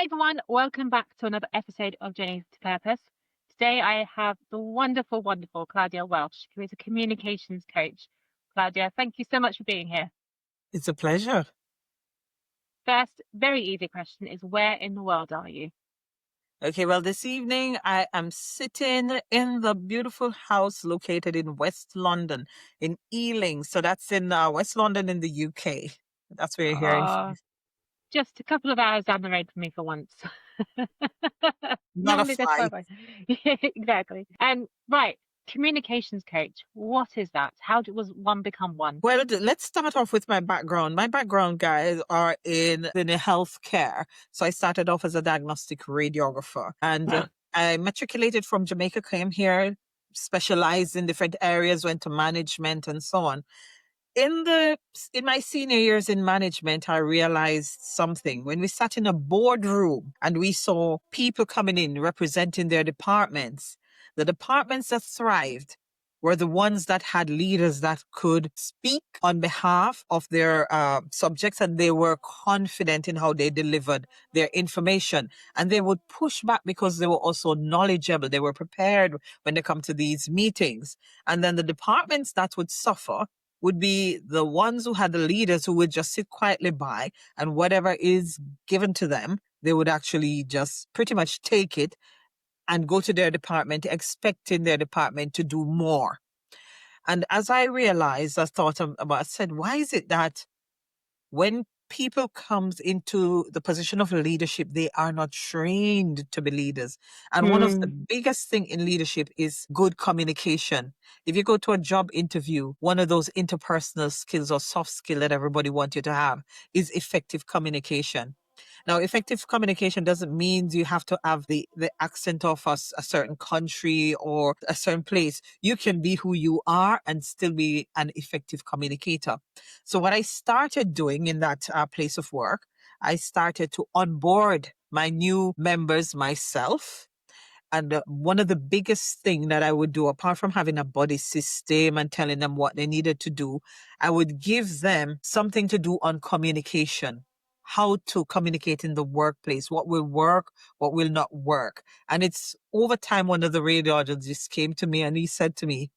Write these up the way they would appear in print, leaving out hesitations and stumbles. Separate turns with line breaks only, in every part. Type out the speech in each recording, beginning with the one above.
Hi, everyone. Welcome back to another episode of Journey to Purpose. Today, I have the wonderful, wonderful Claudia Welsh, who is a communications coach. Claudia, thank you so much for being here.
It's a pleasure.
First, very easy question is where in the world are you?
Okay, well, this evening I am sitting in the beautiful house located in West London, in Ealing. So that's in West London in the UK. That's where you're hearing from.
Oh, just a couple of hours down the road from me for once.
Not a
Normally, that's
flight.
fine. Exactly. And right, communications coach. What is that? Was one become one?
Well, let's start off with my background. My background, guys, are in the healthcare. So I started off as a diagnostic radiographer and I matriculated from Jamaica, came here, specialized in different areas, went to management and so on. In my senior years in management, I realized something. When we sat in a boardroom and we saw people coming in representing their departments, the departments that thrived were the ones that had leaders that could speak on behalf of their subjects, and they were confident in how they delivered their information, and they would push back because they were also knowledgeable. They were prepared when they come to these meetings. And then the departments that would suffer would be the ones who had the leaders who would just sit quietly by, and whatever is given to them, they would actually just pretty much take it and go to their department, expecting their department to do more. And as I realized, I thought about, I said, why is it that when people comes into the position of leadership, they are not trained to be leaders? And one of the biggest thing in leadership is good communication. If you go to a job interview, one of those interpersonal skills or soft skill that everybody wants you to have is effective communication. Now, effective communication doesn't mean you have to have the accent of a certain country or a certain place. You can be who you are and still be an effective communicator. So what I started doing in that place of work, I started to onboard my new members myself. And one of the biggest thing that I would do, apart from having a body system and telling them what they needed to do, I would give them something to do on communication, how to communicate in the workplace, what will work, what will not work. And it's over time, one of the radiologists came to me and he said to me,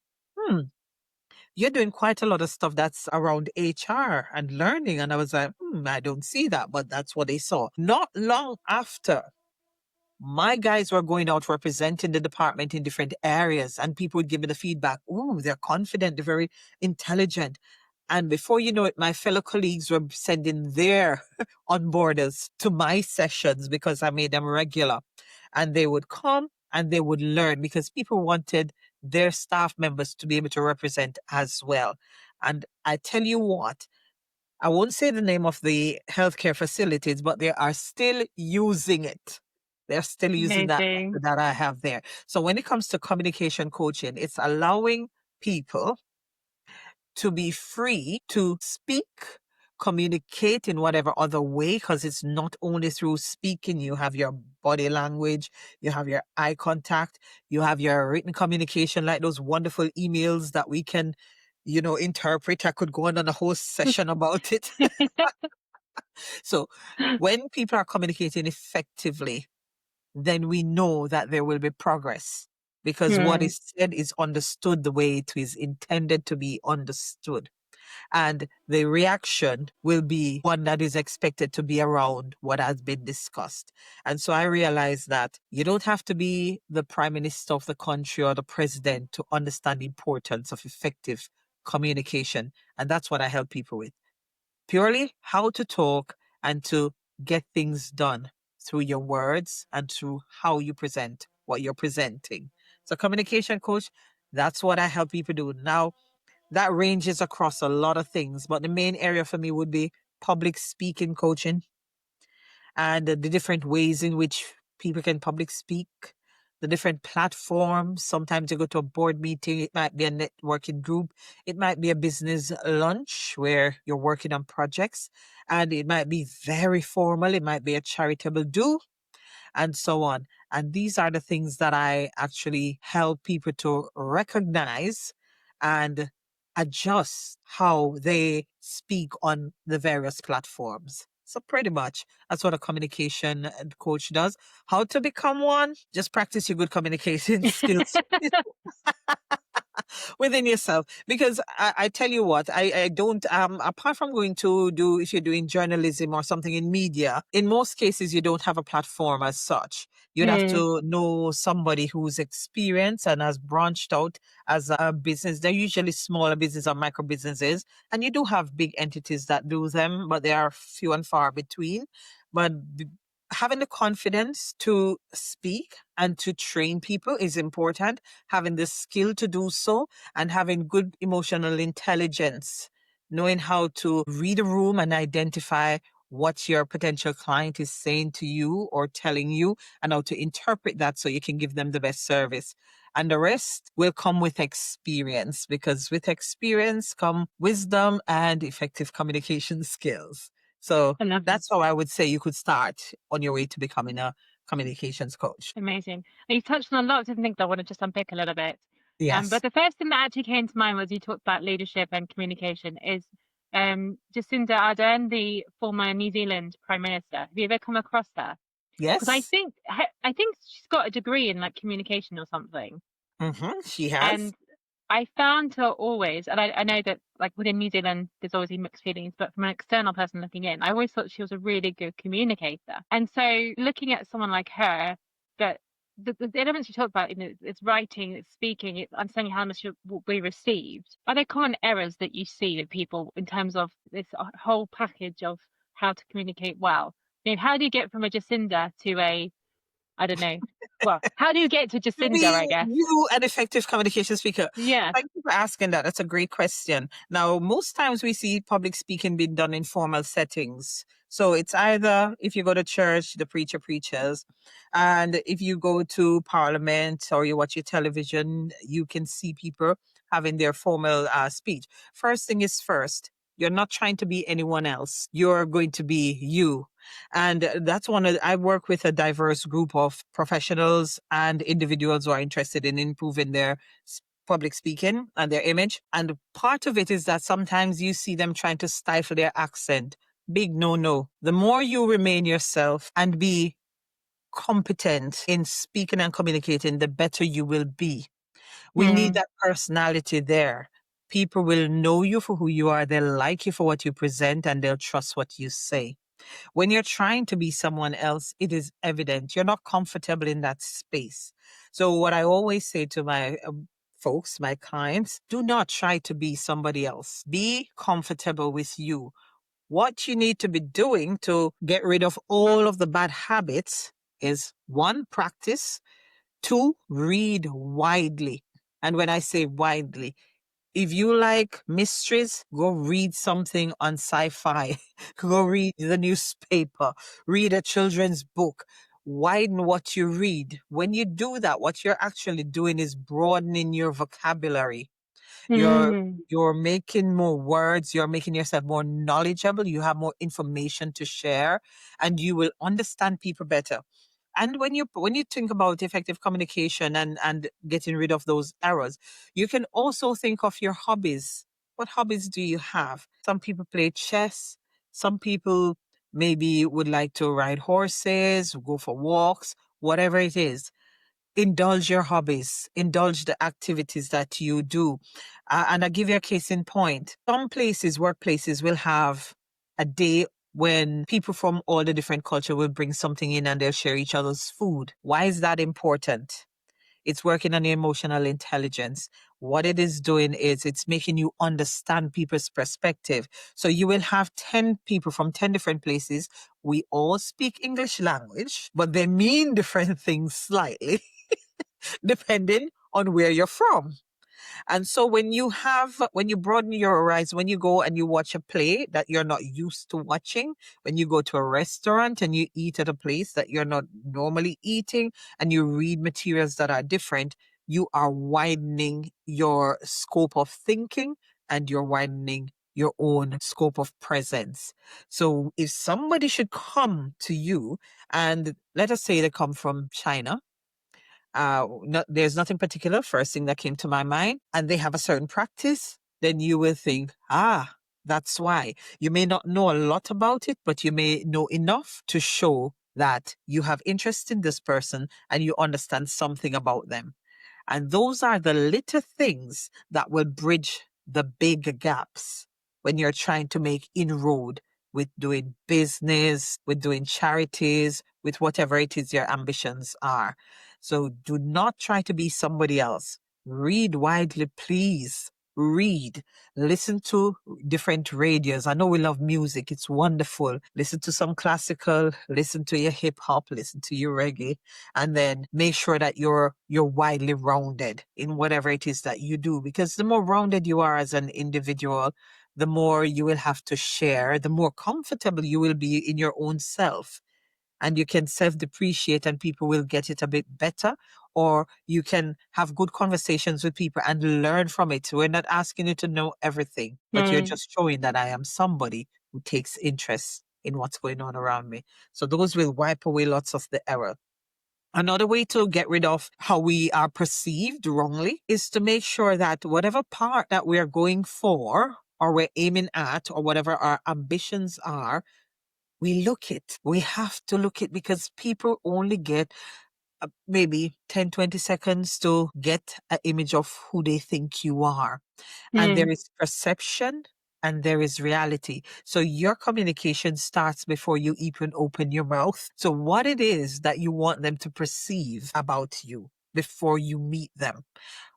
you're doing quite a lot of stuff that's around HR and learning. And I was like, I don't see that, but that's what they saw. Not long after, my guys were going out representing the department in different areas, and people would give me the feedback. Ooh, they're confident, they're very intelligent. And before you know it, my fellow colleagues were sending their onboarders to my sessions because I made them regular. And they would come and they would learn because people wanted their staff members to be able to represent as well. And I tell you what, I won't say the name of the healthcare facilities, but they are still using it. They're still using that
Amazing.
method that I have there. So when it comes to communication coaching, it's allowing people to be free to speak, communicate in whatever other way, because it's not only through speaking. You have your body language, you have your eye contact, you have your written communication, like those wonderful emails that we can, interpret. I could go on a whole session about it. So when people are communicating effectively, then we know that there will be progress because what
Hmm.
is said is understood the way it is intended to be understood. And the reaction will be one that is expected to be around what has been discussed. And so I realized that you don't have to be the prime minister of the country or the president to understand the importance of effective communication. And that's what I help people with. Purely how to talk and to get things done through your words and through how you present what you're presenting. So communication coach, that's what I help people do. Now, that ranges across a lot of things, but the main area for me would be public speaking coaching and the different ways in which people can public speak, the different platforms. Sometimes you go to a board meeting, it might be a networking group, it might be a business lunch where you're working on projects, and it might be very formal, it might be a charitable do, and so on. And these are the things that I actually help people to recognize and adjust how they speak on the various platforms. So pretty much that's what a communication coach does. How to become one? Just practice your good communication skills within yourself. Because I tell you what, I don't, apart from going to do, if you're doing journalism or something in media, in most cases, you don't have a platform as such. You'd have
Mm,
to know somebody who's experienced and has branched out as a business. They're usually smaller business or micro businesses. And you do have big entities that do them, but they are few and far between. But having the confidence to speak and to train people is important. Having the skill to do so and having good emotional intelligence, knowing how to read a room and identify what your potential client is saying to you or telling you, and how to interpret that so you can give them the best service. And the rest will come with experience, because with experience come wisdom and effective communication skills. So
I love that.
that's how I would say you could start on your way to becoming a communications coach.
Amazing. And you touched on a lot of different things I want to just unpick a little bit. But
Yes.
the first thing that actually came to mind was you talked about leadership and communication is Jacinda Ardern, the former New Zealand Prime Minister. Have you ever come across her? Because
Yes.
I think she's got a degree in like communication or something.
She has.
And I found her always, and I know that like within New Zealand, there's always mixed feelings, but from an external person looking in, I always thought she was a really good communicator. And so looking at someone like her, that the elements you talk about, it's writing, it's speaking, it's understanding how much will be received. Are there common errors that you see with people in terms of this whole package of how to communicate well? How do you get from a Jacinda to a, I don't know, well, how do you get to
To
Jacinda, I
be
guess?
you an effective communication speaker?
Yeah.
Thank you for asking that. That's a great question. Now, most times we see public speaking being done in formal settings. So it's either if you go to church, the preacher preaches, and if you go to parliament or you watch your television, you can see people having their formal speech. First thing is first. You're not trying to be anyone else. You're going to be you. And that's I work with a diverse group of professionals and individuals who are interested in improving their public speaking and their image. And part of it is that sometimes you see them trying to stifle their accent. Big no, no. The more you remain yourself and be competent in speaking and communicating, the better you will be. We need
Mm.
that personality there. People will know you for who you are. They'll like you for what you present, and they'll trust what you say. When you're trying to be someone else, it is evident you're not comfortable in that space. So, what I always say to my folks, my clients, do not try to be somebody else. Be comfortable with you. What you need to be doing to get rid of all of the bad habits is one, practice, two, read widely. And when I say widely, if you like mysteries, go read something on sci-fi. Go read the newspaper. Read a children's book. Widen what you read. When you do that, what you're actually doing is broadening your vocabulary. You're
Mm.
you're making more words, you're making yourself more knowledgeable, you have more information to share, and you will understand people better. And when you think about effective communication and getting rid of those errors, you can also think of your hobbies. What hobbies do you have? Some people play chess, some people maybe would like to ride horses, go for walks, whatever it is. Indulge your hobbies, indulge the activities that you do. And I'll give you a case in point. Some places, workplaces will have a day when people from all the different culture will bring something in and they'll share each other's food. Why is that important? It's working on your emotional intelligence. What it is doing is it's making you understand people's perspective. So you will have 10 people from 10 different places. We all speak English language, but they mean different things slightly depending on where you're from. And so when you broaden your horizon, when you go and you watch a play that you're not used to watching, when you go to a restaurant and you eat at a place that you're not normally eating, and you read materials that are different, you are widening your scope of thinking and you're widening your own scope of presence. So if somebody should come to you, and let us say they come from China, there's nothing particular, first thing that came to my mind, and they have a certain practice, then you will think, ah, That's why you may not know a lot about it, but you may know enough to show that you have interest in this person and you understand something about them. And those are the little things that will bridge the big gaps when you're trying to make inroad with doing business, with doing charities, with whatever it is your ambitions are. So do not try to be somebody else. Read widely, please. Read. Listen to different radios. I know we love music. It's wonderful. Listen to some classical, listen to your hip hop, listen to your reggae, and then make sure that you're widely rounded in whatever it is that you do, because the more rounded you are as an individual, the more you will have to share, the more comfortable you will be in your own self, and you can self-depreciate and people will get it a bit better, or you can have good conversations with people and learn from it. We're not asking you to know everything, but you're
Mm.
just showing that I am somebody who takes interest in what's going on around me. So those will wipe away lots of the error. Another way to get rid of how we are perceived wrongly is to make sure that whatever part that we're going for or we're aiming at or whatever our ambitions are, we look it. We have to look it, because people only get maybe 10, 20 seconds to get an image of who they think you are. And there
Mm.
is perception and there is reality. So your communication starts before you even open your mouth. So what it is that you want them to perceive about you before you meet them,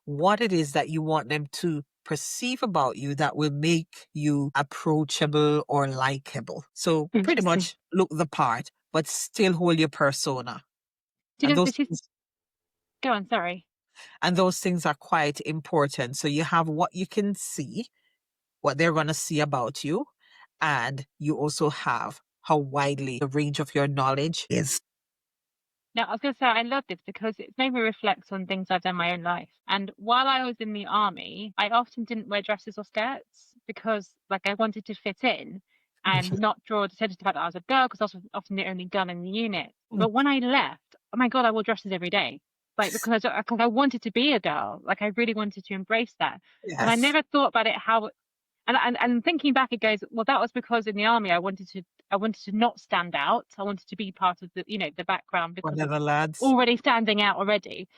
what it is that you want them to perceive about you that will make you approachable or likable. So pretty
Interesting.
much look the part, but still hold your persona.
Do you
And
know
those
this is?
things,
Go on. Sorry.
and those things are quite important. So you have what you can see, what they're going to see about you, and you also have how widely the range of your knowledge is.
Now, I was going to say, I love this because it's made me reflect on things I've done in my own life. And while I was in the army, I often didn't wear dresses or skirts because, like, I wanted to fit in and not draw attention to the fact that I was a girl, because I was often the only girl in the unit. But when I left, oh my God, I wore dresses every day. Like, because I wanted to be a girl. Like, I really wanted to embrace that. And I
Yes.
never thought about it how, and thinking back, it goes, well, that was because in the army I wanted to not stand out. I wanted to be part of the background
One
because
of
of
the lads.
already standing out already.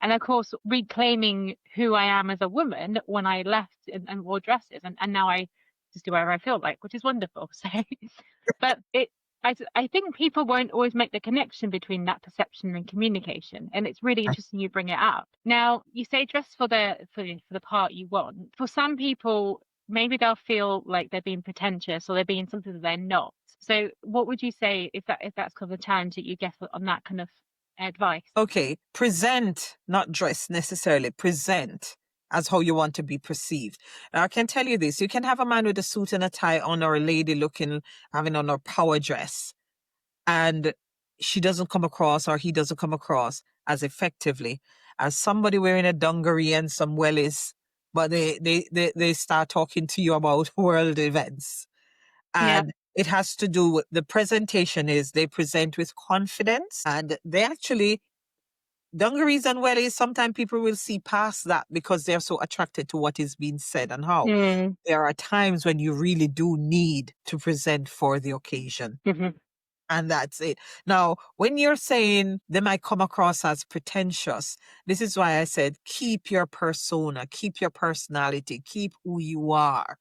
And of course, reclaiming who I am as a woman when I left and wore dresses, and now I just do whatever I feel like, which is wonderful. So, but I think people won't always make the connection between that perception and communication, and it's really interesting you bring it up. Now, you say dress for the part you want. For some people, maybe they'll feel like they're being pretentious or they're being something that they're not. So, what would you say if that's kind of a challenge that you get on that kind of advice?
Okay, present, not dress necessarily, present as how you want to be perceived. Now, I can tell you this, you can have a man with a suit and a tie on, or a lady having on her power dress, and she doesn't come across, or he doesn't come across as effectively as somebody wearing a dungaree and some wellies, but they start talking to you about world events.
Yeah.
And it has to do with the presentation. Is they present with confidence, and they actually, dungarees and wellies, sometimes people will see past that because they're so attracted to what is being said and how.
Mm.
There are times when you really do need to present for the occasion.
Hmm.
And that's it. Now, when you're saying they might come across as pretentious, this is why I said keep your persona, keep your personality, keep who you are.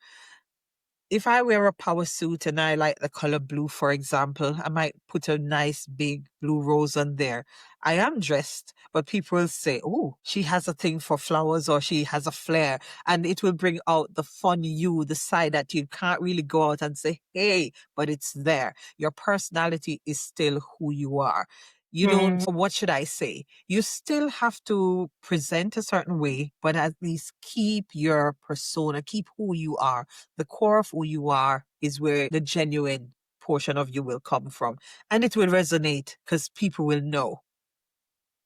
If I wear a power suit and I like the color blue, for example, I might put a nice big blue rose on there. I am dressed, but people will say, oh, she has a thing for flowers, or she has a flair. And it will bring out the fun you, the side that you can't really go out and say, hey, but it's there. Your personality is still who you are. You don't,
Mm.
what should I say? You still have to present a certain way, but at least keep your persona, keep who you are. The core of who you are is where the genuine portion of you will come from. And it will resonate because people will know.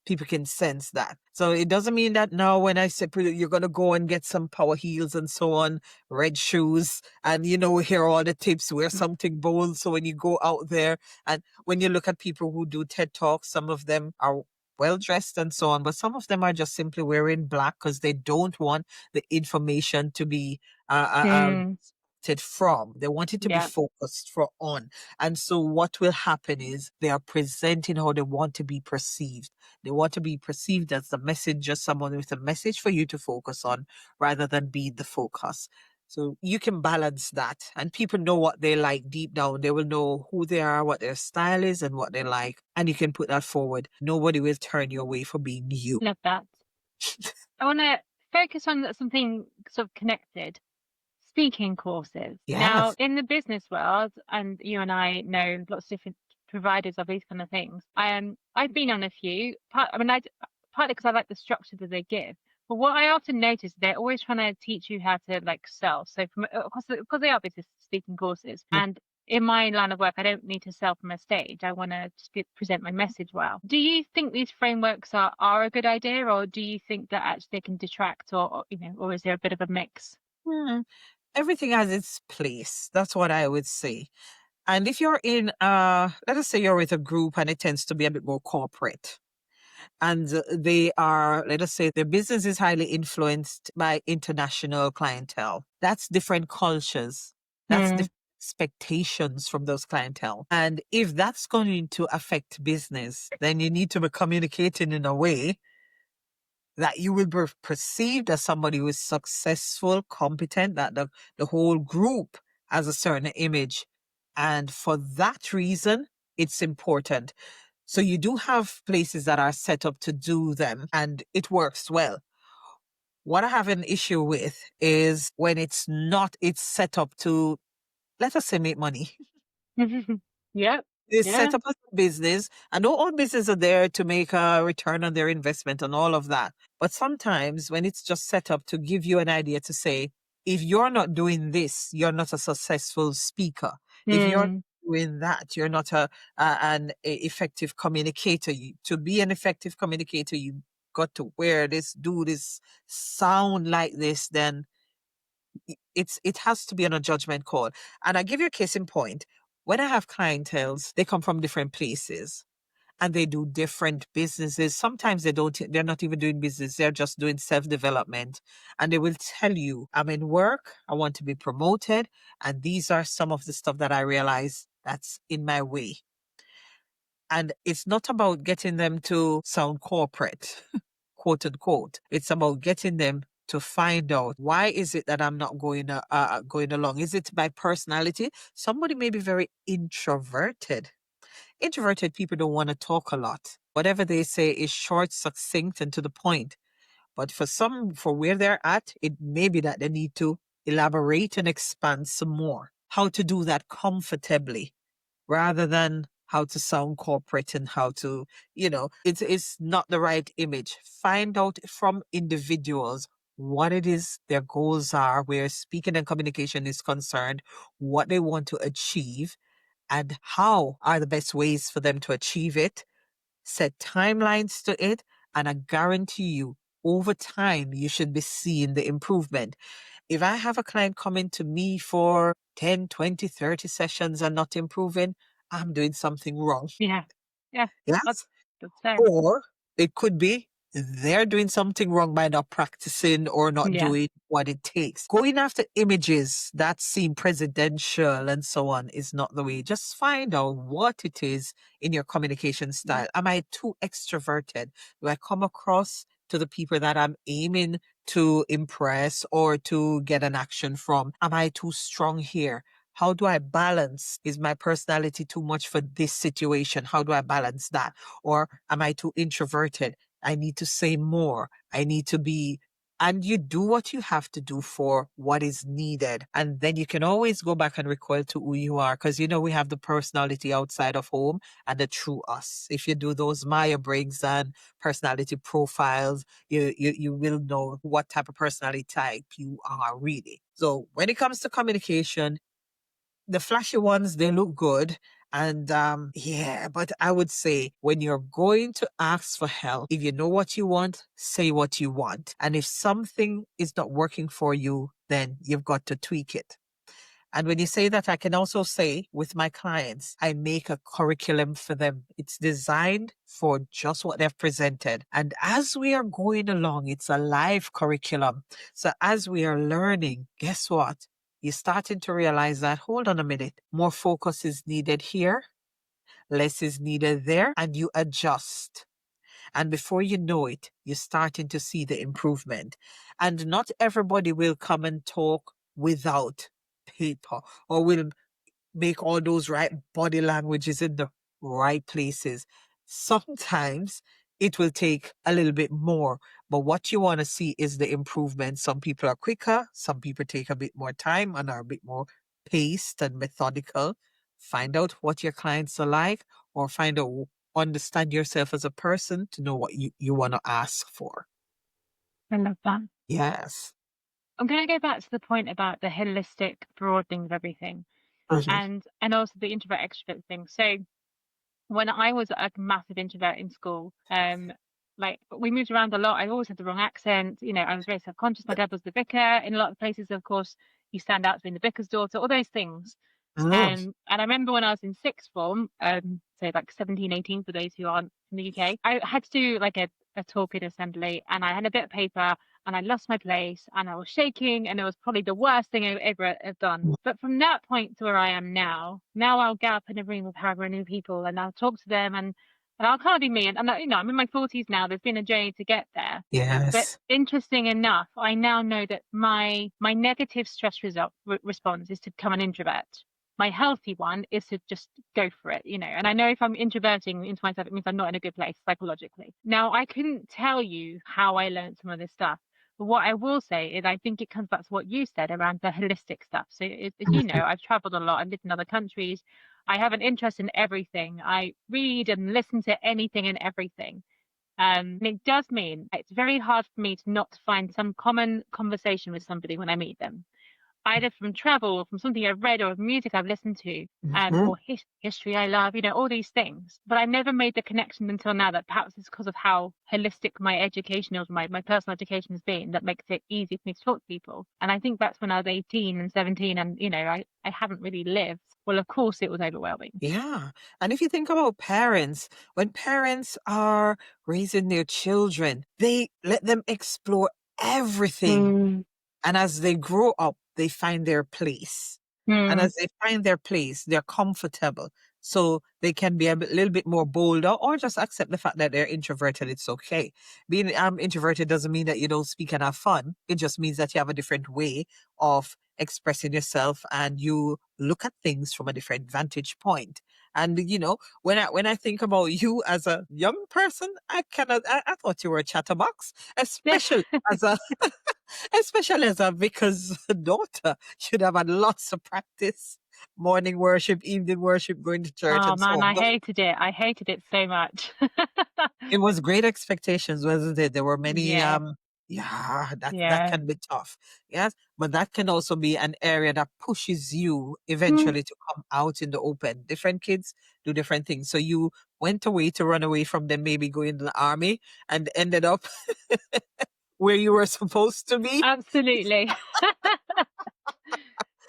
People can sense that. So it doesn't mean that now when I say you're going to go and get some power heels and so on, red shoes, and hear all the tips, wear something bold. So when you go out there, and when you look at people who do TED Talks, some of them are well dressed and so on, but some of them are just simply wearing black because they don't want the information to be uh, uh, um,
Mm.
distracted from. They want it to be
Yeah.
focused on. And so what will happen is they are presenting how they want to be perceived. They want to be perceived as the messenger, someone with a message for you to focus on rather than be the focus. So you can balance that, and people know what they like deep down. They will know who they are, what their style is, and what they like. And you can put that forward. Nobody will turn you away for being you.
Love that. I want to focus on something sort of connected. Speaking courses. Now,
Yes.
in the business world, and you and I know lots of different providers of these kind of things. I've been on a few. Partly because I like the structure that they give. But what I often notice, they're always trying to teach you how to like sell. So from because they are business speaking courses,
Yeah.
and in my line of work, I don't need to sell from a stage. I want to present my message well. Do you think these frameworks are a good idea, or do you think that actually they can detract, or or is there a bit of a mix?
Hmm. Everything has its place. That's what I would say. And if you're in, let us say you're with a group and it tends to be a bit more corporate, and they are, let us say, their business is highly influenced by international clientele. That's different cultures. That's
Hmm.
different expectations from those clientele. And if that's going to affect business, then you need to be communicating in a way that you will be perceived as somebody who is successful, competent, that the whole group has a certain image. And for that reason, it's important. So you do have places that are set up to do them and it works well. What I have an issue with is when it's not, it's set up to, let us say, make money.
Yep.
They set
Yeah.
up a business, and all businesses are there to make a return on their investment and all of that. But sometimes when it's just set up to give you an idea to say, if you're not doing this, you're not a successful speaker. If you're
Hmm.
doing that, you're not effective communicator. To be an effective communicator, you got to wear this, do this, sound like this, then it has to be on a judgment call. And I give you a case in point. When I have clientels, they come from different places and they do different businesses. Sometimes they're not even doing business. They're just doing self-development. And they will tell you, I'm in work. I want to be promoted. And these are some of the stuff that I realize that's in my way. And it's not about getting them to sound corporate, quote unquote. It's about getting them to find out why is it that I'm not going along. Is it my personality? Somebody may be very introverted. Introverted people don't want to talk a lot. Whatever they say is short, succinct, and to the point. But for where they're at, it may be that they need to elaborate and expand some more. How to do that comfortably rather than how to sound corporate and how to, it's not the right image. Find out from individuals what it is their goals are, where speaking and communication is concerned, what they want to achieve, and how are the best ways for them to achieve it. Set timelines to it, and I guarantee you, over time, you should be seeing the improvement. If I have a client coming to me for 10, 20, 30 sessions and not improving, I'm doing something wrong.
Yeah. Yeah. That's
Yes.
that's fair.
Or it could be they're doing something wrong by not practicing or not
Yeah.
doing what it takes. Going after images that seem presidential and so on is not the way. Just find out what it is in your communication style. Am I too extroverted? Do I come across to the people that I'm aiming to impress or to get an action from? Am I too strong here? How do I balance? Is my personality too much for this situation? How do I balance that? Or am I too introverted? I need to say more. I need to be, and you do what you have to do for what is needed. And then you can always go back and recoil to who you are. Cause we have the personality outside of home and the true us. If you do those Myers-Briggs and personality profiles, you will know what type of personality type you are really. So when it comes to communication, the flashy ones, they look good. And yeah, but I would say when you're going to ask for help, if you know what you want, say what you want. And if something is not working for you, then you've got to tweak it. And when you say that, I can also say with my clients, I make a curriculum for them. It's designed for just what they've presented. And as we are going along, it's a live curriculum. So as we are learning, guess what? you're starting to realize that, hold on a minute, more focus is needed here, less is needed there, and you adjust. And before you know it, you're starting to see the improvement. And not everybody will come and talk without paper or will make all those right body languages in the right places. Sometimes it will take a little bit more, but what you want to see is the improvement. Some people are quicker, some people take a bit more time and are a bit more paced and methodical. Find out what your clients are like, or find out, understand yourself as a person to know what you want to ask for.
I love that.
Yes.
I'm going to go back to the point about the holistic broadening of everything,
Mhm.
and also the introvert extrovert thing. So when I was a massive introvert in school, like we moved around a lot. I always had the wrong accent. You know, I was very self-conscious. My dad was the vicar. In a lot of places, of course, you stand out as being the vicar's daughter, all those things.
Mm.
And I remember when I was in sixth form, so like 17, 18 for those who aren't from the UK, I had to do like a talk in assembly, and I had a bit of paper and I lost my place and I was shaking, and it was probably the worst thing I ever have done. But from that point to where I am now I'll get up in a room with however many people and I'll talk to them, and I'll kind of be me. And you know, I'm in my 40s now. There's been a journey to get there. But
Yes.
interesting enough, I now know that my negative stress response is to become an introvert. My healthy one is to just go for it, you know. And I know if I'm introverting into myself, it means I'm not in a good place psychologically. Now, I couldn't tell you how I learned some of this stuff. But what I will say is, I think it comes back to what you said around the holistic stuff. So, as you know, I've traveled a lot. I've lived in other countries. I have an interest in everything. I read and listen to anything and everything. And it does mean it's very hard for me to not find some common conversation with somebody when I meet them, either from travel or from something I've read or music I've listened to,
Mhm.
or history I love, you know, all these things. But I never made the connection until now that perhaps it's because of how holistic my education is, my personal education has been, that makes it easy for me to talk to people. And I think that's when I was 18 and 17 and, you know, I haven't really lived. Well, of course it was overwhelming.
Yeah. And if you think about parents, when parents are raising their children, they let them explore everything.
Mm,
And as they grow up, they find their place. And
mm,
as they find their place, they're comfortable. So they can be a little bit more bolder, or just accept the fact that they're introverted. It's okay. Being introverted doesn't mean that you don't speak and have fun. It just means that you have a different way of expressing yourself and you look at things from a different vantage point. And you know, when I think about you as a young person, I thought you were a chatterbox, especially as a especially as a vicar's daughter. Should have had lots of practice, morning worship, evening worship, going to church
oh
and so
man,
on.
I
But
hated it. I hated it so much.
it was great expectations, wasn't it? There were many
Yeah,
yeah, that
yeah.
can be tough. Yes. But that can also be an area that pushes you
Mm,
eventually to come out in the open. Different kids do different things. So you went away to run away from them, maybe going in the army, and ended up where you were supposed to be.
absolutely.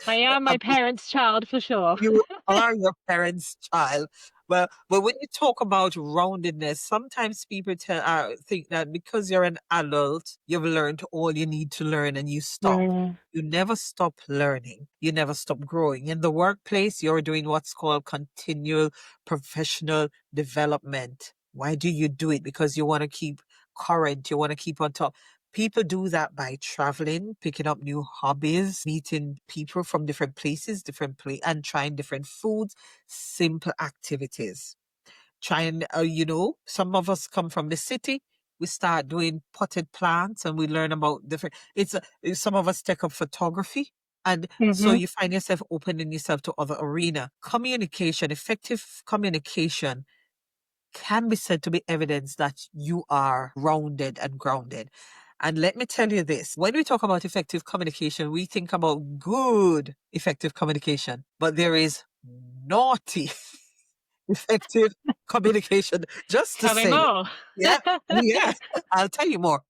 I am my parents' child for sure.
You are your parents' child. But when you talk about roundedness, sometimes people think that because you're an adult, you've learned all you need to learn and you stop.
Mm,
You never stop learning. You never stop growing. In the workplace, you're doing what's called continual professional development. Why do you do it? Because you want to keep current. You want to keep on top. People do that by traveling, picking up new hobbies, meeting people from different places, and trying different foods, simple activities. Trying, some of us come from the city. We start doing potted plants and we learn about different. Some of us take up photography. And so
hmm
you find yourself opening yourself to other arena. Communication, effective communication can be said to be evidence that you are rounded and grounded. And let me tell you this, when we talk about effective communication, we think about good effective communication, but there is naughty effective communication, just to
Tell me
say it.
more.
Yeah, yes, I'll tell you more.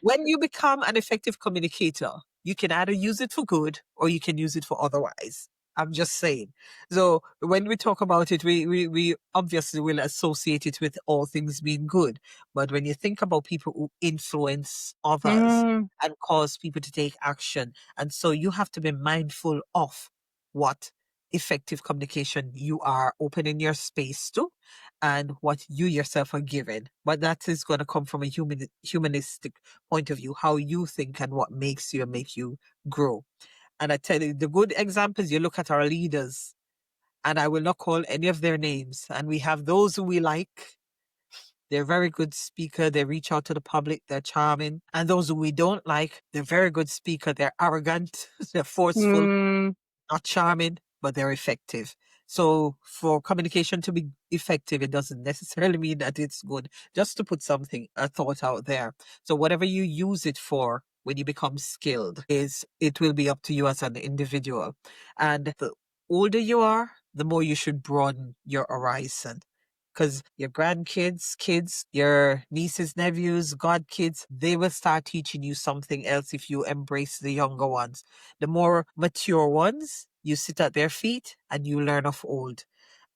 When you become an effective communicator, you can either use it for good or you can use it for otherwise. I'm just saying. So when we talk about it, we obviously will associate it with all things being good. But when you think about people who influence others
Mm,
and cause people to take action, and so you have to be mindful of what effective communication you are opening your space to and what you yourself are giving. But that is going to come from a humanistic point of view, how you think and what makes you and make you grow. And I tell you, the good examples, you look at our leaders, and I will not call any of their names. And we have those who we like. They're very good speaker. They reach out to the public. They're charming. And those who we don't like, they're very good speaker. They're arrogant. They're forceful,
mm,
not charming, but they're effective. So for communication to be effective, it doesn't necessarily mean that it's good. Just to put something, a thought out there. So whatever you use it for, when you become skilled, is it will be up to you as an individual. And the older you are, the more you should broaden your horizon. Because your grandkids, kids, your nieces, nephews, godkids, they will start teaching you something else if you embrace the younger ones. The more mature ones, you sit at their feet and you learn of old.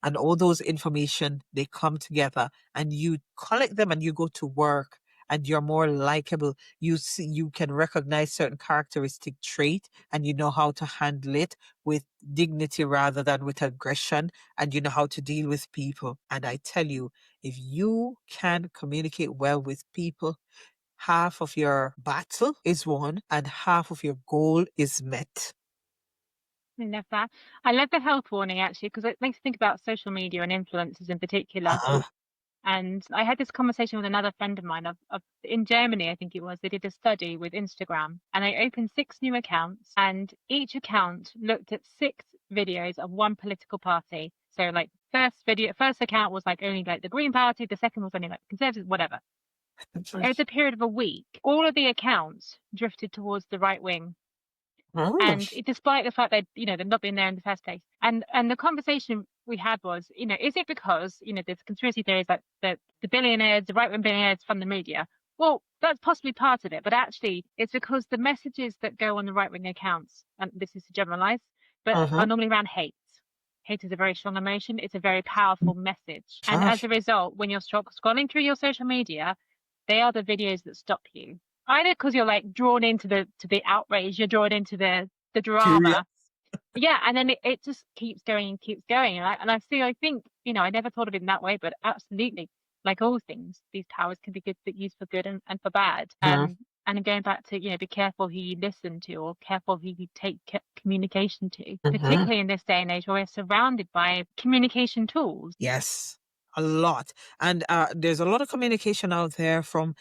And all those information, they come together and you collect them and you go to work and you're more likable. You see, you can recognize certain characteristic trait and you know how to handle it with dignity rather than with aggression, and you know how to deal with people. And I tell you, if you can communicate well with people, half of your battle is won and half of your goal is met.
I love that. I love the health warning actually, because it makes me think about social media and influencers in particular.
Uh-huh.
And I had this conversation with another friend of mine in Germany, I think it was. They did a study with Instagram and they opened 6 new accounts, and each account looked at 6 videos of one political party. So like first account was like only like the Green Party, the second was only like Conservative, whatever. Over the period of a week, all of the accounts drifted towards the right wing.
Oh.
And despite the fact that they've not been there in the first place, and the conversation we had was, is it because there's conspiracy theories that the billionaires, the right wing billionaires fund the media? Well, that's possibly part of it, but actually, it's because the messages that go on the right wing accounts, and this is to generalize, but
Uh-huh.
are normally around hate. Hate is a very strong emotion. It's a very powerful message, and as
Gosh.
a result, when you're scrolling through your social media, they are the videos that stop you, either because you're like drawn into the outrage, you're drawn into the
Curious.
drama. Yeah, and then it just keeps going and keeps going. I think, I never thought of it in that way, but absolutely, like all things, these powers can be good, but used for good and for bad.
Uh-huh.
And going back to, be careful who you listen to or careful who you take communication to,
Uh-huh.
particularly in this day and age where we're surrounded by communication tools.
Yes, a lot. And there's a lot of communication out there from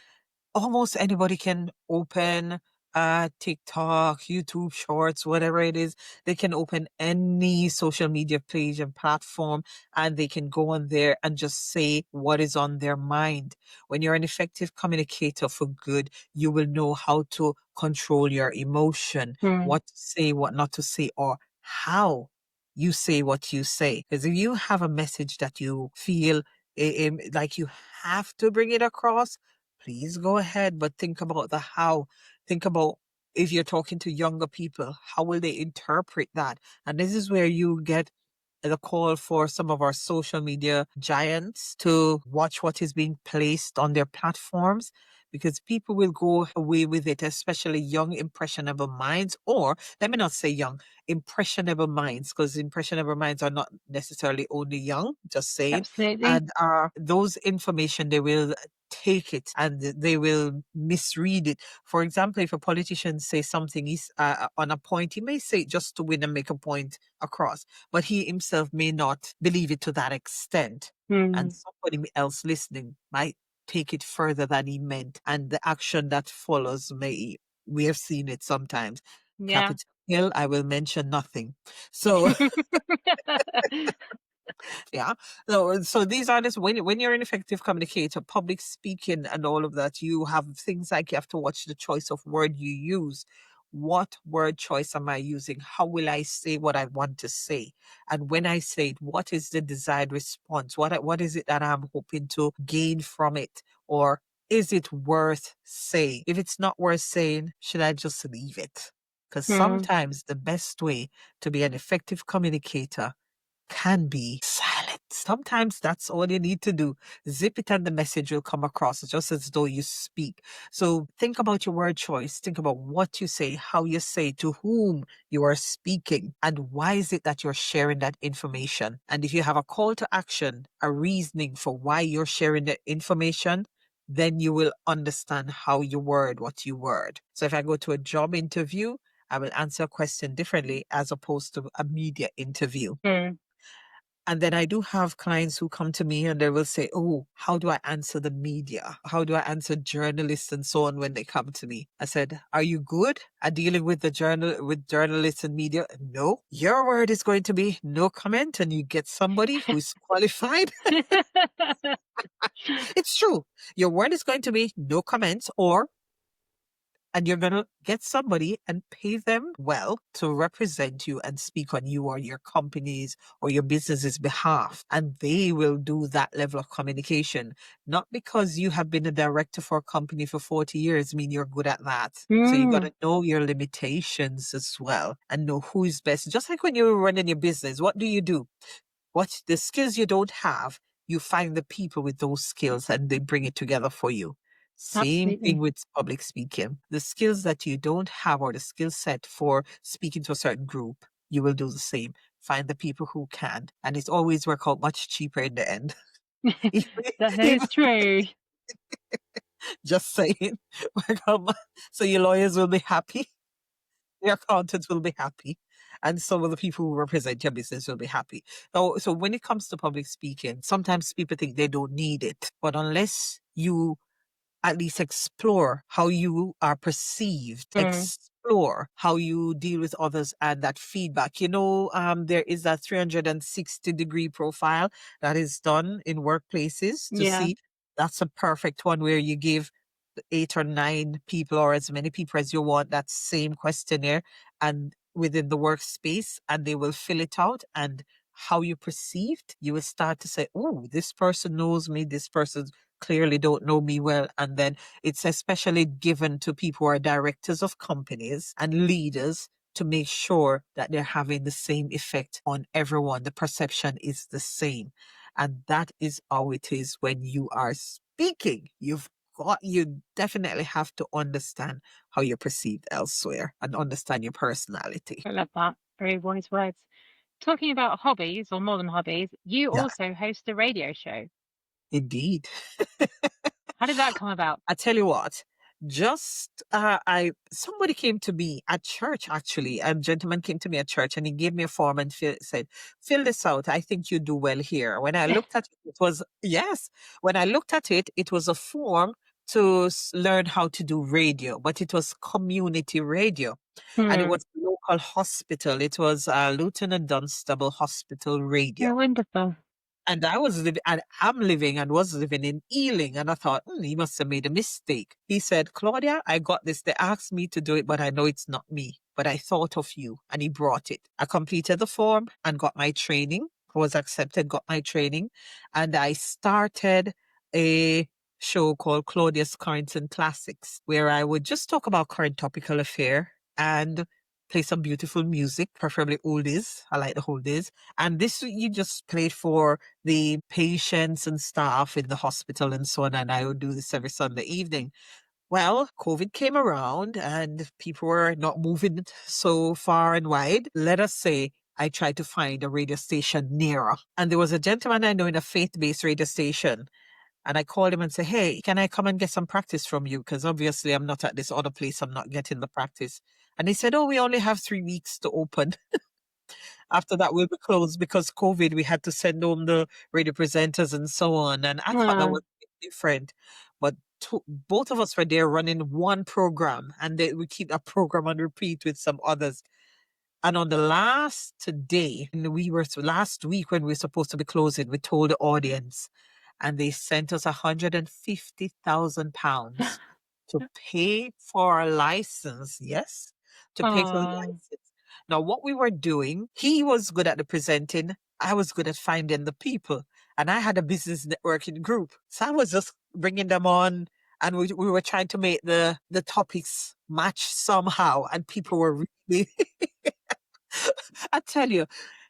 almost anybody can open TikTok, YouTube Shorts, whatever it is. They can open any social media page and platform, and they can go on there and just say what is on their mind. When you're an effective communicator for good, you will know how to control your emotion,
Mm.
what to say, what not to say, or how you say what you say. Because if you have a message that you feel like you have to bring it across, please go ahead, but think about the how. Think about if you're talking to younger people, how will they interpret that? And this is where you get the call for some of our social media giants to watch what is being placed on their platforms, because people will go away with it, especially young, impressionable minds, or let me not say young, impressionable minds, because impressionable minds are not necessarily only young, just saying.
Absolutely.
And those information, they will take it and they will misread it. For example, if a politician says something is on a point, he may say it just to win and make a point across, but he himself may not believe it to that extent. And
Mm.
somebody else listening might take it further than he meant. And the action that follows may, we have seen it sometimes.
Yeah.
Capitol Hill, I will mention nothing. So yeah. So these are this when you're an effective communicator, public speaking and all of that, you have things like you have to watch the choice of word you use. What word choice am I using? How will I say what I want to say? And when I say it, what is the desired response? What is it that I'm hoping to gain from it? Or is it worth saying? If it's not worth saying, should I just leave it? Because
Mm.
sometimes the best way to be an effective communicator can be silent. Sometimes that's all you need to do. Zip it and the message will come across just as though you speak. So think about your word choice. Think about what you say, how you say, to whom you are speaking, and why is it that you're sharing that information. And if you have a call to action, a reasoning for why you're sharing the information, then you will understand how you word what you word. So if I go to a job interview, I will answer a question differently as opposed to a media interview.
Mm.
And then I do have clients who come to me and they will say, oh, how do I answer the media? How do I answer journalists and so on when they come to me? I said, are you good at dealing with with journalists and media? No. Your word is going to be no comment, and you get somebody who's qualified. It's true. Your word is going to be no comments, and you're going to get somebody and pay them well to represent you and speak on you or your company's or your business's behalf. And they will do that level of communication. Not because you have been a director for a company for 40 years mean you're good at that. So you got
Mm.
to know your limitations as well and know who is best. Just like when you're running your business, what do? What the skills you don't have, you find the people with those skills and they bring it together for you. Same thing
Absolutely.
with public speaking. The skills that you don't have or the skill set for speaking to a certain group, you will do the same. Find the people who can. And it always work out much cheaper in the end. Even,
That
even
is true.
just saying. Work out so your lawyers will be happy. Your accountants will be happy, and some of the people who represent your business will be happy. So when it comes to public speaking, sometimes people think they don't need it, but unless you at least explore how you are perceived,
Mm.
explore how you deal with others and that feedback. There is that 360-degree profile that is done in workplaces to
Yeah.
see. That's a perfect one where you give 8 or 9 people or as many people as you want that same questionnaire and within the workspace, and they will fill it out, and how you perceived, you will start to say, oh, this person knows me, this person clearly don't know me well. And then it's especially given to people who are directors of companies and leaders to make sure that they're having the same effect on everyone. The perception is the same. And that is how it is when you are speaking. You definitely have to understand how you're perceived elsewhere and understand your personality.
I love that. Very wise words. Talking about hobbies or more than hobbies, you
Yeah,
also host a radio show.
indeed.
How did that come about?
I tell you what, just I somebody came to me at church actually. A gentleman came to me at church and he gave me a form and said, "Fill this out. I think you do well here." When I looked at it, it was yes. When I looked at it, it was a form to learn how to do radio, but it was community radio, and it
Hmm.
was a local hospital. It was Lieutenant Dunstable Hospital
Oh,
Radio.
wonderful.
And I'm living and was living in Ealing. And I thought, he must have made a mistake. He said, Claudia, I got this. They asked me to do it, but I know it's not me. But I thought of you. And he brought it. I completed the form and got my training. I was accepted, got my training. And I started a show called Claudia's Currents and Classics, where I would just talk about current topical affair and play some beautiful music, preferably oldies. I like the oldies. And this you just played for the patients and staff in the hospital and so on. And I would do this every Sunday evening. Well, COVID came around and people were not moving so far and wide. Let us say I tried to find a radio station nearer. And there was a gentleman I know in a faith-based radio station. And I called him and said, hey, can I come and get some practice from you? Because obviously I'm not at this other place. I'm not getting the practice. And he said, oh, we only have 3 weeks to open. After that, we'll be closed because COVID, we had to send home the radio presenters and so on. And I thought that
Ah.
was a bit different. But both of us were there running one program, and we keep that program on repeat with some others. And on the last day, last week when we were supposed to be closing, we told the audience, and they sent us £150,000 to pay for a license. Yes, to pay for the
Oh.
license. Now, what we were doing, he was good at the presenting. I was good at finding the people, and I had a business networking group. So I was just bringing them on and we were trying to make the topics match somehow, and people were really, I tell you,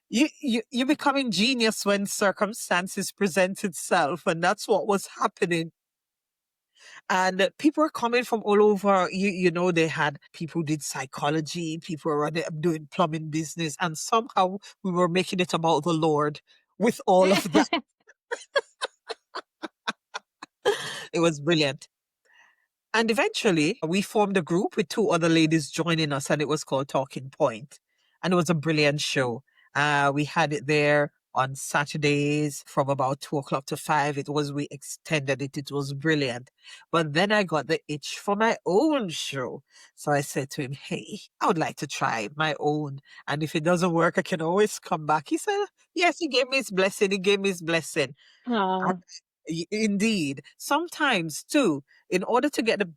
you becoming genius when circumstances present itself, and that's what was happening. And people were coming from all over. You know, they had people who did psychology, people were doing plumbing business, and somehow we were making it about the Lord with all of that. It was brilliant. And eventually, we formed a group with two other ladies joining us, and it was called Talking Point. And it was a brilliant show. We had it there on Saturdays from about 2 o'clock to 5. We extended it. It was brilliant. But then I got the itch for my own show. So I said to him, hey, I would like to try my own. And if it doesn't work, I can always come back. He said, yes, he gave me his blessing. He gave me his blessing.
Oh,
Indeed. Sometimes, too, in order to get the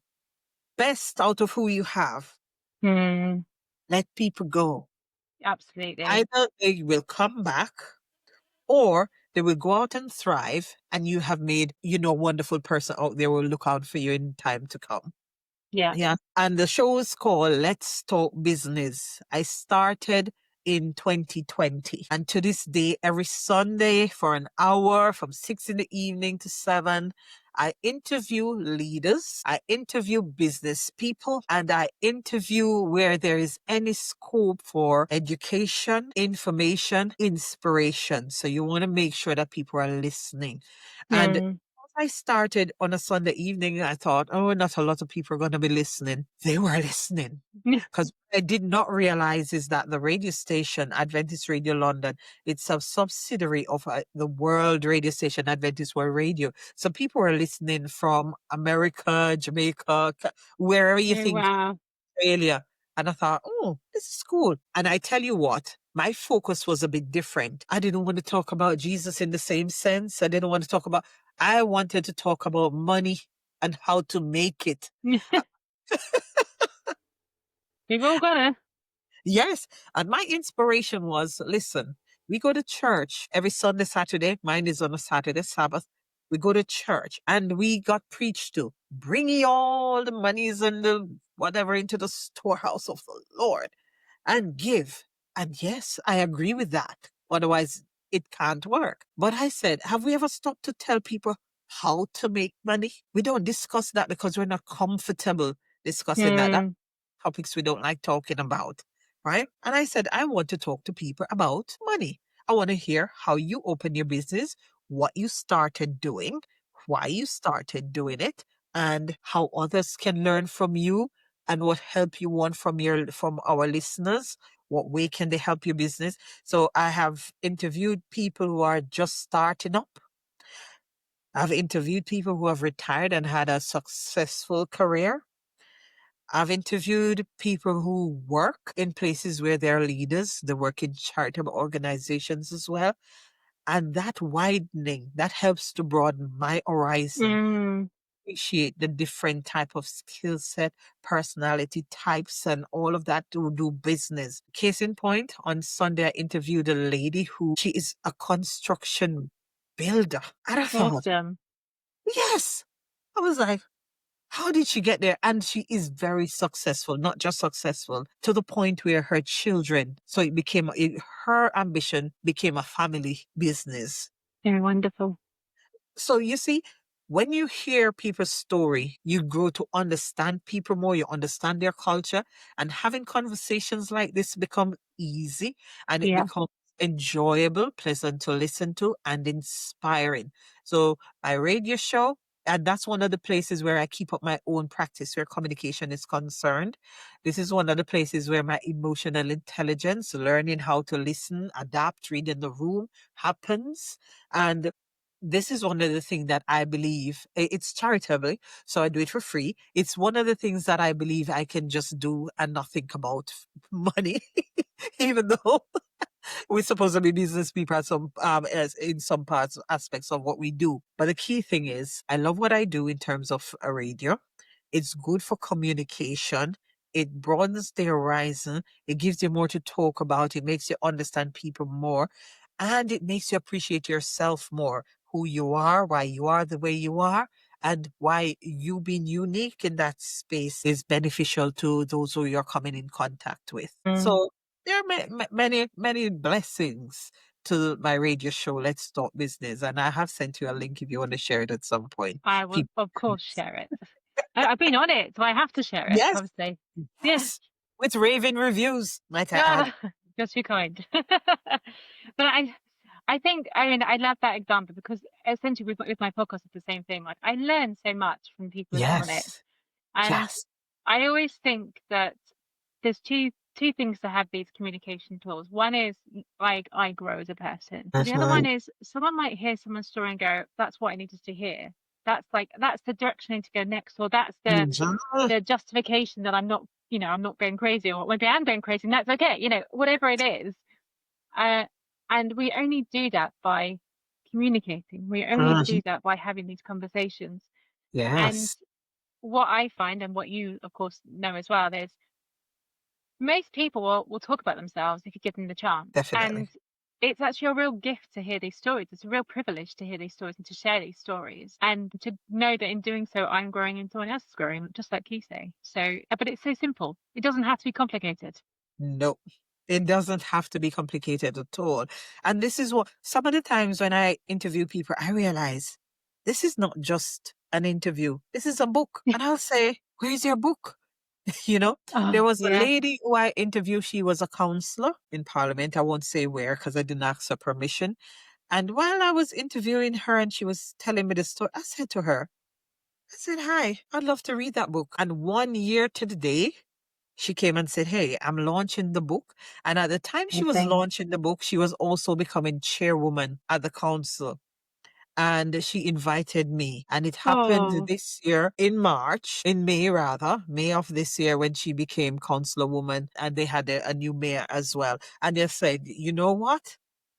best out of who you have,
mm,
let people go.
absolutely.
Either they will come back or they will go out and thrive, and you have made, a wonderful person out there who will look out for you in time to come.
Yeah.
Yeah. And the show is called Let's Talk Business. I started in 2020. And to this day, every Sunday for an hour from 6 in the evening to 7, I interview leaders, I interview business people, and I interview where there is any scope for education, information, inspiration. So you want to make sure that people are listening. And
Mm.
I started on a Sunday evening, I thought, oh, not a lot of people are going to be listening. They were listening. Because I did not realize is that the radio station, Adventist Radio London, it's a subsidiary of the world radio station, Adventist World Radio. So people were listening from America, Jamaica, wherever you
Oh,
think,
wow.
Australia. And I thought, oh, this is cool. And I tell you what, my focus was a bit different. I didn't want to talk about Jesus in the same sense. I wanted to talk about money and how to make it.
We've all got it.
Yes. And my inspiration was, listen, we go to church every Sunday, Saturday. Mine is on a Saturday, Sabbath. We go to church and we got preached to. Bring ye all the monies and the whatever into the storehouse of the Lord and give. And yes, I agree with that. Otherwise, it can't work. But I said, have we ever stopped to tell people how to make money? We don't discuss that because we're not comfortable discussing that. That's
Mm.
topics we don't like talking about, right? And I said, I want to talk to people about money. I want to hear how you open your business, what you started doing, why you started doing it, and how others can learn from you and what help you want from our listeners. What way can they help your business? So I have interviewed people who are just starting up. I've interviewed people who have retired and had a successful career. I've interviewed people who work in places where they're leaders. They work in charitable organizations as well. And that widening, that helps to broaden my horizon.
Mm.
Appreciate the different type of skill set, personality types, and all of that to do business. Case in point, on Sunday, I interviewed a lady who she is a construction builder. And I thought,
Awesome.
yes. I was like, how did she get there? And she is very successful, not just successful, to the point where her children, so her ambition became a family business.
Very wonderful.
So you see, when you hear people's story, you grow to understand people more, you understand their culture, and having conversations like this become easy and it
Yeah.
becomes enjoyable, pleasant to listen to, and inspiring. So my radio show, and that's one of the places where I keep up my own practice where communication is concerned. This is one of the places where my emotional intelligence, learning how to listen, adapt, read in the room happens. And this is one of the things that I believe it's charitable, so I do it for free. It's one of the things that I believe I can just do and not think about money, even though we're supposed to be business people at as in some parts aspects of what we do. But the key thing is, I love what I do in terms of a radio. It's good for communication. It broadens the horizon. It gives you more to talk about. It makes you understand people more. And it makes you appreciate yourself more, who you are, why you are the way you are. and why you being unique in that space is beneficial to those who you're coming in contact with.
Mm.
So there are many, many blessings to my radio show, Let's Talk Business. And I have sent you a link if you want to share it at some point.
I will,
People,
of course, share it. I've been on it, so I have to share it,
yes,
obviously. Yeah.
yes, with raving reviews, might I add.
Yeah. Just too kind. But I think, I mean, I love that example because essentially with my podcast, it's the same thing. Like I learn so much from people that are on it.
Yes,
And
yes.
I always think that there's two things to have these communication tools. One is like I grow as a person, but the other one
Mhm.
is someone might hear someone's story and go, "That's what I needed to hear. That's like that's the direction I need to go next, or that's
Mhm.
the justification that I'm not, I'm not going crazy, or maybe I'm going crazy, and that's okay. Whatever it is." Uh, and we only do that by communicating. We only
Mhm.
do that by having these conversations. And
Yes,
what I find, and what you, of course, know as well, is most people will talk about themselves if you give them the chance. And
definitely.
it's actually a real gift to hear these stories. It's a real privilege to hear these stories and to share these stories and to know that in doing so, I'm growing and someone else is growing, just like you say. So, but it's so simple. It doesn't have to be complicated.
No, it doesn't have to be complicated at all. And this is what some of the times when I interview people, I realize this is not just an interview. This is a book. And I'll say, where's your book? You know, there
Oh,
was a
yeah.
lady who I interviewed. She was a counselor in Parliament. I won't say where because I didn't ask her permission. And while I was interviewing her and she was telling me the story, I said to her, I said, hi, I'd love to read that book. And 1 year to the day, she came and said, hey, I'm launching the book. And at the time she was
Amazing.
launching the book, she was also becoming chairwoman at the council. And she invited me. And it happened
Oh,
this year in March, in May rather, May of this year when she became councilwoman. And they had a new mayor as well. And they said, you know what?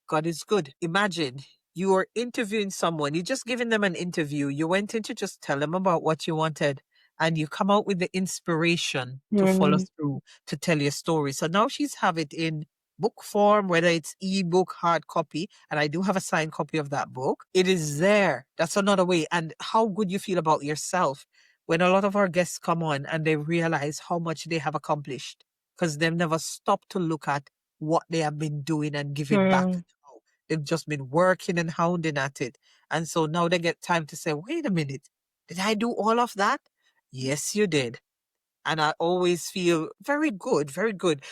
God is good. Imagine you are interviewing someone, you're just giving them an interview. You went in to just tell them about what you wanted. And you come out with the inspiration to follow
mm,
through to tell your story. So now she's have it in book form, whether it's ebook, hard copy, and I do have a signed copy of that book. It is there. That's another way. And how good you feel about yourself when a lot of our guests come on and they realize how much they have accomplished because they've never stopped to look at what they have been doing and giving back.
mm,
They've just been working and hounding at it. And so now they get time to say, wait a minute, did I do all of that? Yes, you did. And I always feel very good, very good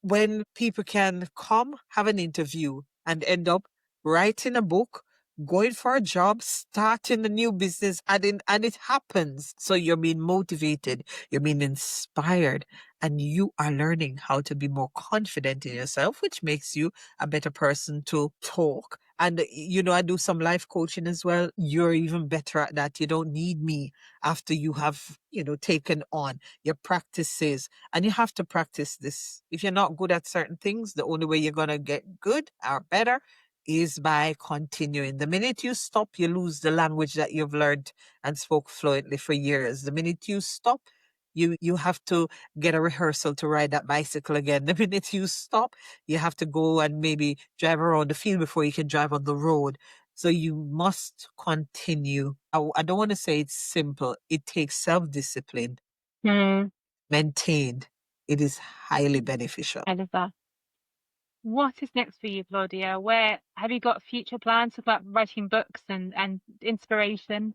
when people can come have an interview and end up writing a book, going for a job, starting a new business, and it happens. So you're being motivated, you're being inspired, and you are learning how to be more confident in yourself, which makes you a better person to talk. And I do some life coaching as well. You're even better at that. You don't need me after you have, taken on your practices, and you have to practice this. If you're not good at certain things, the only way you're going to get good or better is by continuing. The minute you stop, you lose the language that you've learned and spoke fluently for years. The minute you stop, you have to get a rehearsal to ride that bicycle again. The minute you stop, you have to go and maybe drive around the field before you can drive on the road. So you must continue. I don't want to say it's simple. It takes self-discipline
mm.
maintained. It is highly beneficial.
I love that. What is next for you, Claudia? Where have you got future plans about writing books and inspiration?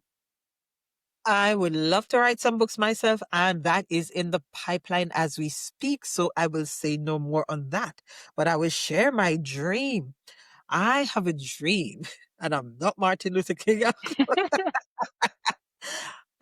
I would love to write some books myself, and that is in the pipeline as we speak. So I will say no more on that, but I will share my dream. I have a dream, and I'm not Martin Luther King.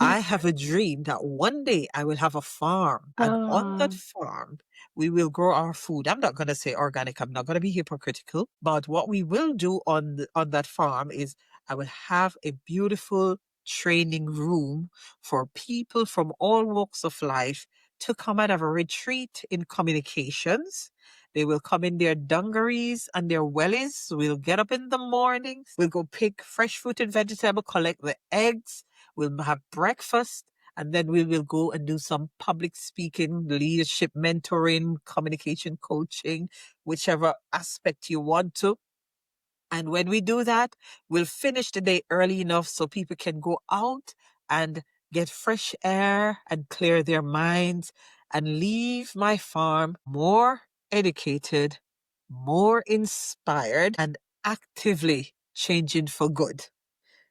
I have a dream that one day I will have a farm, and on that
Oh,
farm, we will grow our food. I'm not going to say organic. I'm not going to be hypocritical, but what we will do on that farm is I will have a beautiful training room for people from all walks of life to come and have a retreat in communications. They will come in their dungarees and their wellies. We'll get up in the morning. We'll go pick fresh fruit and vegetable, collect the eggs. We'll have breakfast, and then we will go and do some public speaking, leadership mentoring, communication coaching, whichever aspect you want to. And when we do that, we'll finish the day early enough so people can go out and get fresh air and clear their minds and leave my farm more educated, more inspired, and actively changing for good.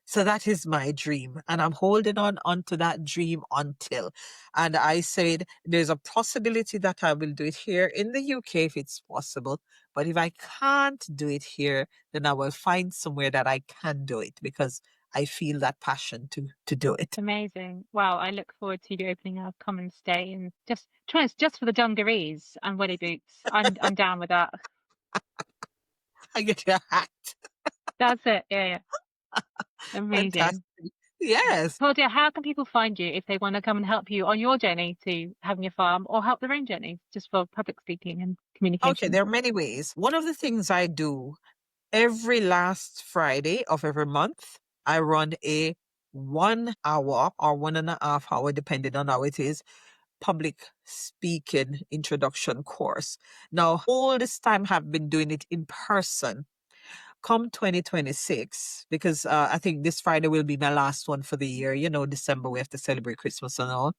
So that is my dream. And I'm holding on to that dream until. And I said, there's a possibility that I will do it here in the UK if it's possible. But if I can't do it here, then I will find somewhere that I can do it because I feel that passion to do it.
Amazing. Well, I look forward to you opening a common stay and just for the dungarees and welly boots. I'm down with that.
I get your hat.
That's it. Yeah, yeah. Amazing.
Fantastic. Yes.
Claudia, how can people find you if they want to come and help you on your journey to having a farm or help their own journey just for public speaking and
Okay,
communication?
there are many ways. One of the things I do every last Friday of every month, I run a 1 hour or 1.5 hour, depending on how it is, public speaking introduction course. Now, all this time have been doing it in person. Come 2026, because I think this Friday will be my last one for the year. You know, December, we have to celebrate Christmas and all.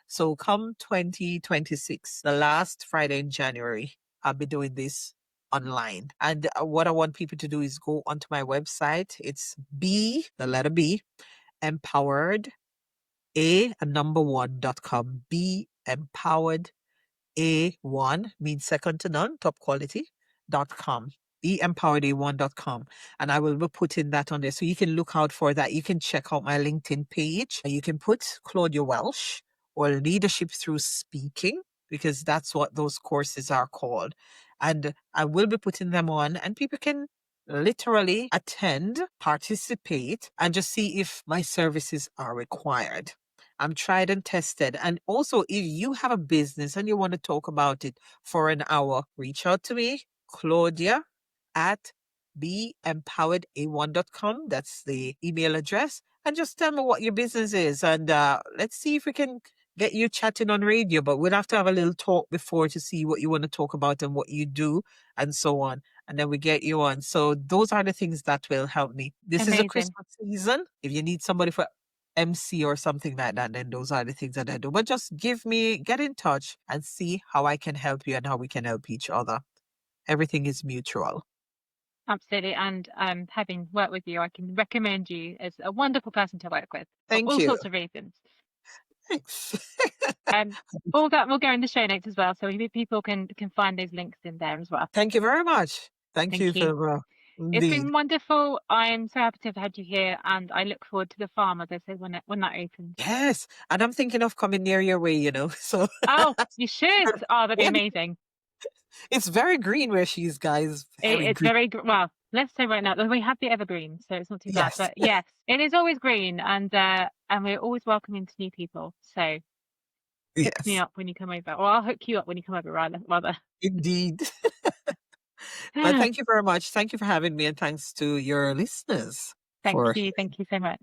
So come 2026, the last Friday in January, I'll be doing this online. And what I want people to do is go onto my website. It's the letter B, empowered, and number one.com. Be empowered A1 means second to none, top quality.com. Empowered1.com. And I will be putting that on there. So you can look out for that. You can check out my LinkedIn page. You can put Claudia Welsh or Leadership Through Speaking, because that's what those courses are called. And I will be putting them on, and people can literally attend, participate, and just see if my services are required. I'm tried and tested. And also, if you have a business and you want to talk about it for an hour, reach out to me, Claudia at beempowered1.com. That's the email address. And just tell me what your business is. And let's see if we can get you chatting on radio. But we'll have to have a little talk before to see what you want to talk about and what you do and so on. And then we get you on. So those are the things that will help me. This is a
Amazing.
Christmas season. If you need somebody for MC or something like that, then those are the things that I do. But just get in touch and see how I can help you and how we can help each other. Everything is mutual.
Absolutely. And having worked with you, I can recommend you as a wonderful person to work with for
Thank
all
you.
sorts of reasons.
Thanks.
Um, all that will go in the show notes as well, so people can find those links in there as well.
Thank you very much. Thank you
Thank you.
for
It's
indeed.
been wonderful. I'm so happy to have had you here, and I look forward to the farm, as I said, when that opens.
Yes. And I'm thinking of coming near your way, So
Oh, you should. Oh, that'd be
yeah,
amazing.
it's very green where she is, guys. Very
It's
green.
very well. Let's say right now that we have the evergreen, so it's not too bad.
Yes.
But yes, it is always green, and we're always welcoming to new people. So hook me
Yes.
up when you come over, or I'll hook you up when you come over, rather.
Indeed. But thank you very much. Thank you for having me, and thanks to your listeners for
Thank you so much.